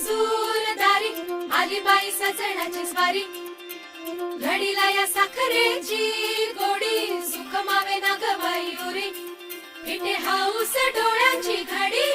सूरदारी, आली बाई सजणाची स्वारी, घडीला या साखरेची गोडी, सुख मावे ना ग बाई उरी, फिटे हाऊस डोळ्यांची घडी